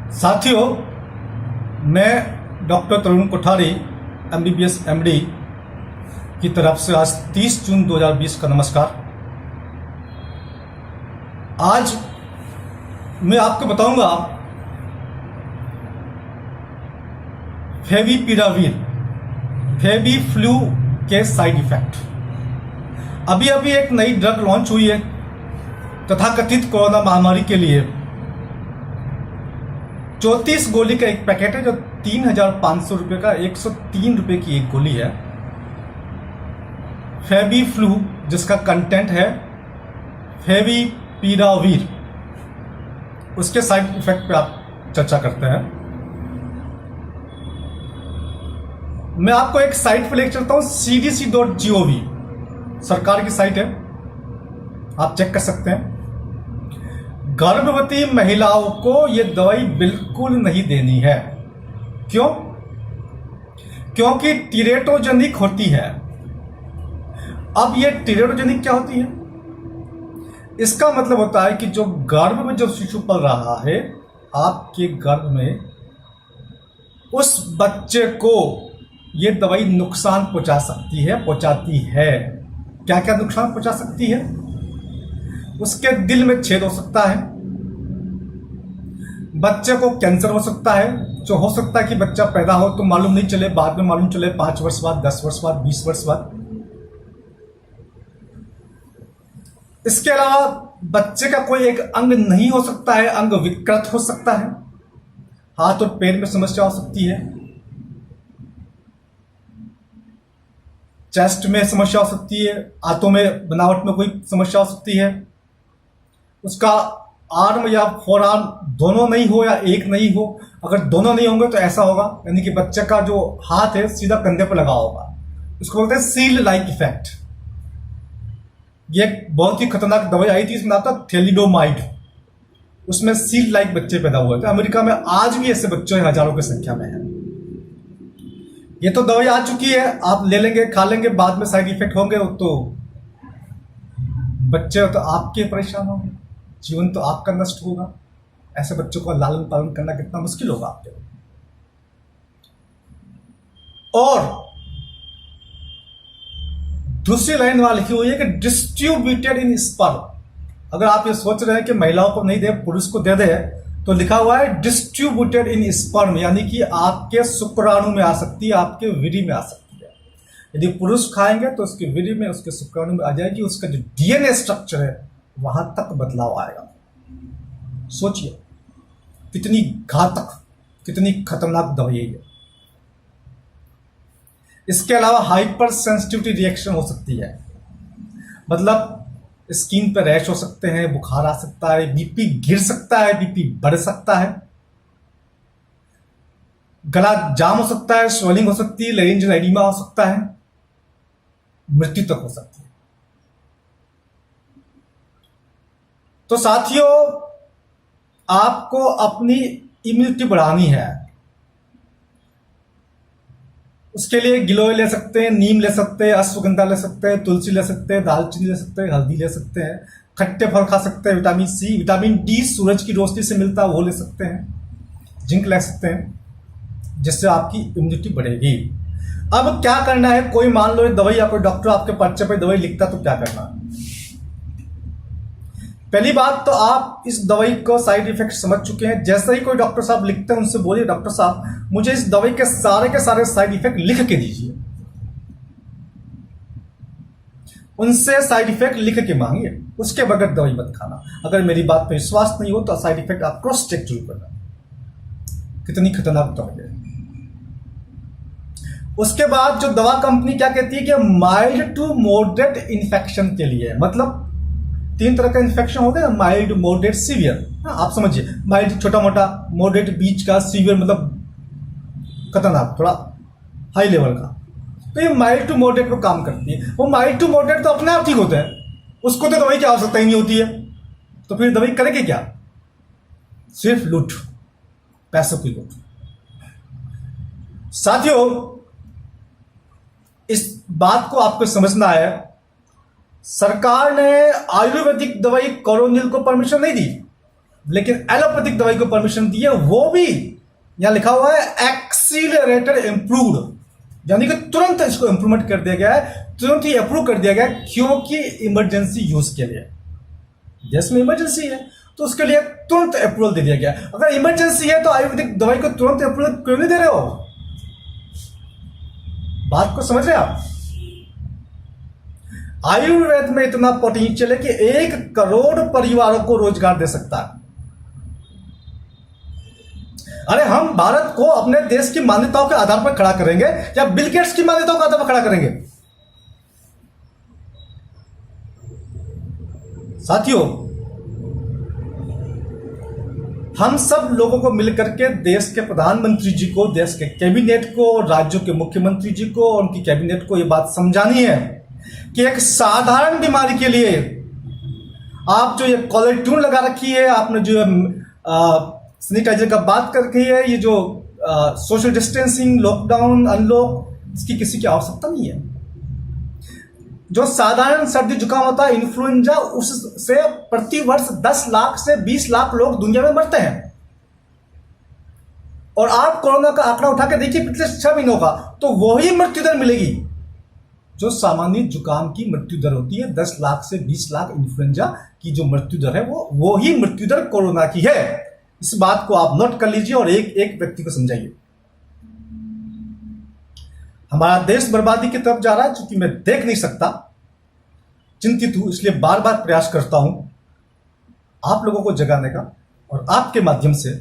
साथियों, मैं डॉक्टर तरुण Kothari MBBS MD की तरफ से आज 30 जून 2020 का नमस्कार। आज मैं आपको बताऊंगा फेविपिराविर फेविफ्लू के साइड इफेक्ट। अभी एक नई ड्रग लॉन्च हुई है तथाकथित कोरोना महामारी के लिए। 34 गोली का एक पैकेट है जो 3,500 रुपये का 103 रुपये की एक गोली है। फेविफ्लू जिसका कंटेंट है फेविपिराविर, उसके साइड इफेक्ट पे आप चर्चा करते हैं। मैं आपको एक साइट पे लेकर चलता हूं, cdc.gov सरकार की साइट है, आप चेक कर सकते हैं। गर्भवती महिलाओं को यह दवाई बिल्कुल नहीं देनी है। क्यों? क्योंकि टीरेटोजेनिक होती है। अब यह टीरेटोजेनिक क्या होती है? इसका मतलब होता है कि जो गर्भ में जो शिशु पल रहा है आपके गर्भ में, उस बच्चे को यह दवाई नुकसान पहुंचा सकती है, पहुंचाती है। क्या क्या नुकसान पहुंचा सकती है? उसके दिल में छेद हो सकता है, बच्चे को कैंसर हो सकता है, जो हो सकता है कि बच्चा पैदा हो तो मालूम नहीं चले, बाद में मालूम चले 5 वर्ष बाद, 10 वर्ष बाद, 20 वर्ष बाद। इसके अलावा बच्चे का कोई एक अंग नहीं हो सकता है, अंग विकृत हो सकता है, हाथ और पैर में समस्या हो सकती है, चेस्ट में समस्या हो सकती है, हाथों में बनावट में कोई समस्या हो सकती है, उसका आर्म या फोर आर्म दोनों नहीं हो या एक नहीं हो। अगर दोनों नहीं होंगे तो ऐसा होगा, यानी कि बच्चे का जो हाथ है सीधा कंधे पर लगा होगा। उसको बोलते हैं सील्ड लाइक इफेक्ट। ये एक बहुत ही खतरनाक दवाई आई थी, इसमें नाम था थैलिडोमाइड। उसमें सील्ड लाइक बच्चे पैदा हुए थे। अमेरिका में आज भी ऐसे बच्चे हजारों की संख्या में है। ये तो दवाई आ चुकी है, आप ले लेंगे, खा लेंगे, बाद में साइड इफेक्ट होंगे तो बच्चे तो आपके परेशान होंगे, जीवन तो आपका नष्ट होगा। ऐसे बच्चों को लालन पालन करना कितना मुश्किल होगा आपके लिए। और दूसरी लाइन वाली लिखी हुई है कि डिस्ट्रीब्यूटेड इन स्पर्म। अगर आप ये सोच रहे हैं कि महिलाओं को नहीं दे, पुरुष को दे दे, तो लिखा हुआ है डिस्ट्रीब्यूटेड इन स्पर्म, यानी कि आपके शुक्राणु में आ सकती है, आपके वीर्य में आ सकती है। यदि पुरुष खाएंगे तो उसके वीर्य में, उसके शुक्राणु में आ जाएगी। उसका जो DNA स्ट्रक्चर है वहां तक बदलाव आएगा। सोचिए कितनी घातक, कितनी खतरनाक दवाई है। इसके अलावा हाइपर सेंसिटिविटी रिएक्शन हो सकती है, मतलब स्किन पर रैश हो सकते हैं, बुखार आ सकता है, बीपी गिर सकता है, बीपी बढ़ सकता है, गला जाम हो सकता है, स्वेलिंग हो सकती है, लेरिंजियल एडिमा हो सकता है, मृत्यु तक हो सकती है। तो साथियों, आपको अपनी इम्यूनिटी बढ़ानी है। उसके लिए गिलोय ले सकते हैं, नीम ले सकते हैं, अश्वगंधा ले सकते हैं, तुलसी ले सकते हैं, दालचीनी ले सकते हैं, हल्दी ले सकते हैं, खट्टे फल खा सकते हैं, विटामिन C, विटामिन D सूरज की रोशनी से मिलता है वो ले सकते हैं, जिंक ले सकते हैं, जिससे आपकी इम्यूनिटी बढ़ेगी। अब क्या करना है? कोई मान लो दवाई या कोई डॉक्टर आपके पर्चे पर दवाई लिखता तो क्या करना है? पहली बात तो आप इस दवाई को साइड इफेक्ट समझ चुके हैं। जैसे ही कोई डॉक्टर साहब लिखते हैं उनसे बोलिए, डॉक्टर साहब मुझे इस दवाई के सारे साइड इफेक्ट लिख के दीजिए। उनसे साइड इफेक्ट लिख के मांगिए, उसके बगैर दवाई मत खाना। अगर मेरी बात पर विश्वास नहीं हो तो साइड इफेक्ट आप क्रॉस चेक जरूर करना, कितनी खतरनाक दवाई है। उसके बाद जो दवा कंपनी क्या कहती है कि माइल्ड टू मॉडरेट इन्फेक्शन के लिए, मतलब 3 तरह का इन्फेक्शन होता है, माइल्ड, मॉडरेट, सीवियर। आप समझिए, माइल्ड छोटा मोटा, मॉडरेट बीच का, सीवियर मतलब खतरनाक, थोड़ा हाई लेवल का। तो ये माइल्ड टू मॉडरेट पर काम करती है। वो माइल्ड टू मॉडरेट तो अपने आप ठीक होते हैं, उसको तो दवाई की आवश्यकता ही नहीं होती है। तो फिर दवाई करेगी क्या? सिर्फ लूट, पैसों की लूट। साथियों, इस बात को आपको समझना है, सरकार ने आयुर्वेदिक दवाई कोरोनिल को परमिशन नहीं दी। लेकिन एलोपैथिक दवाई को परमिशन दी है, वो भी यहां लिखा हुआ है एक्सीलरेटेड इंप्रूव्ड, यानी कि तुरंत इसको इंप्रूवमेंट कर दिया गया है, तुरंत ही अप्रूव कर दिया गया है, क्योंकि इमरजेंसी यूज के लिए। देश में इमरजेंसी है तो उसके लिए तुरंत अप्रूवल दे दिया गया। अगर इमरजेंसी है तो आयुर्वेदिक दवाई को तुरंत अप्रूवल क्यों नहीं दे रहे हो? बात को समझ रहे आप? आयुर्वेद में इतना पोटेंशियल है कि 1 करोड़ परिवारों को रोजगार दे सकता है। अरे हम भारत को अपने देश की मान्यताओं के आधार पर खड़ा करेंगे या बिल गेट्स की मान्यताओं के आधार पर खड़ा करेंगे? साथियों, हम सब लोगों को मिलकर के देश के प्रधानमंत्री जी को, देश के कैबिनेट को, राज्यों के मुख्यमंत्री जी को और उनकी कैबिनेट को यह बात समझानी है कि एक साधारण बीमारी के लिए आप जो ये कॉलर ट्यून लगा रखी है, आपने जो सैनिटाइजर का बात कर रखी है, ये जो सोशल डिस्टेंसिंग, लॉकडाउन, अनलॉक, इसकी किसी की आवश्यकता नहीं है। जो साधारण सर्दी जुकाम होता है, इन्फ्लुएंजा, उससे प्रति वर्ष 10 लाख से 20 लाख लोग दुनिया में मरते हैं। और आप कोरोना का आंकड़ा उठा के देखिए पिछले 6 महीनों का, तो वही मृत्यु दर मिलेगी जो सामान्य जुकाम की मृत्यु दर होती है। 10 लाख से 20 लाख इन्फ्लुएंजा की जो मृत्यु दर है, वो ही मृत्यु दर कोरोना की है। इस बात को आप नोट कर लीजिए और एक एक व्यक्ति को समझाइए। हमारा देश बर्बादी की तरफ जा रहा है, चूंकि मैं देख नहीं सकता, चिंतित हूं, इसलिए बार बार प्रयास करता हूं आप लोगों को जगाने का और आपके माध्यम से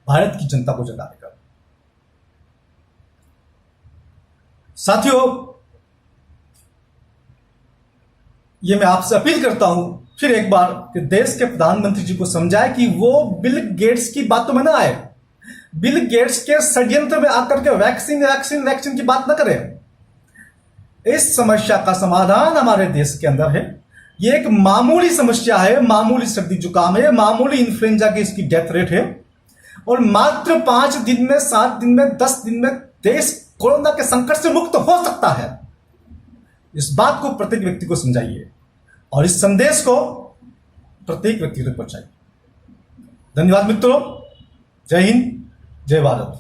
भारत की जनता को जगाने का। साथियों, ये मैं आपसे अपील करता हूं फिर एक बार कि देश के प्रधानमंत्री जी को समझाए कि वो बिल गेट्स की बातों में ना आए, बिल गेट्स के षड्यंत्र में आकर के वैक्सीन वैक्सीन वैक्सीन की बात ना करें। इस समस्या का समाधान हमारे देश के अंदर है। ये एक मामूली समस्या है, मामूली सर्दी जुकाम है, मामूली इन्फ्लुएंजा की इसकी डेथ रेट है, और मात्र 5 दिन में, 7 दिन में, 10 दिन में देश कोरोना के संकट से मुक्त हो सकता है। इस बात को प्रत्येक व्यक्ति को समझाइए और इस संदेश को प्रत्येक व्यक्ति तक पहुंचाइए। धन्यवाद मित्रों, जय हिंद, जय भारत।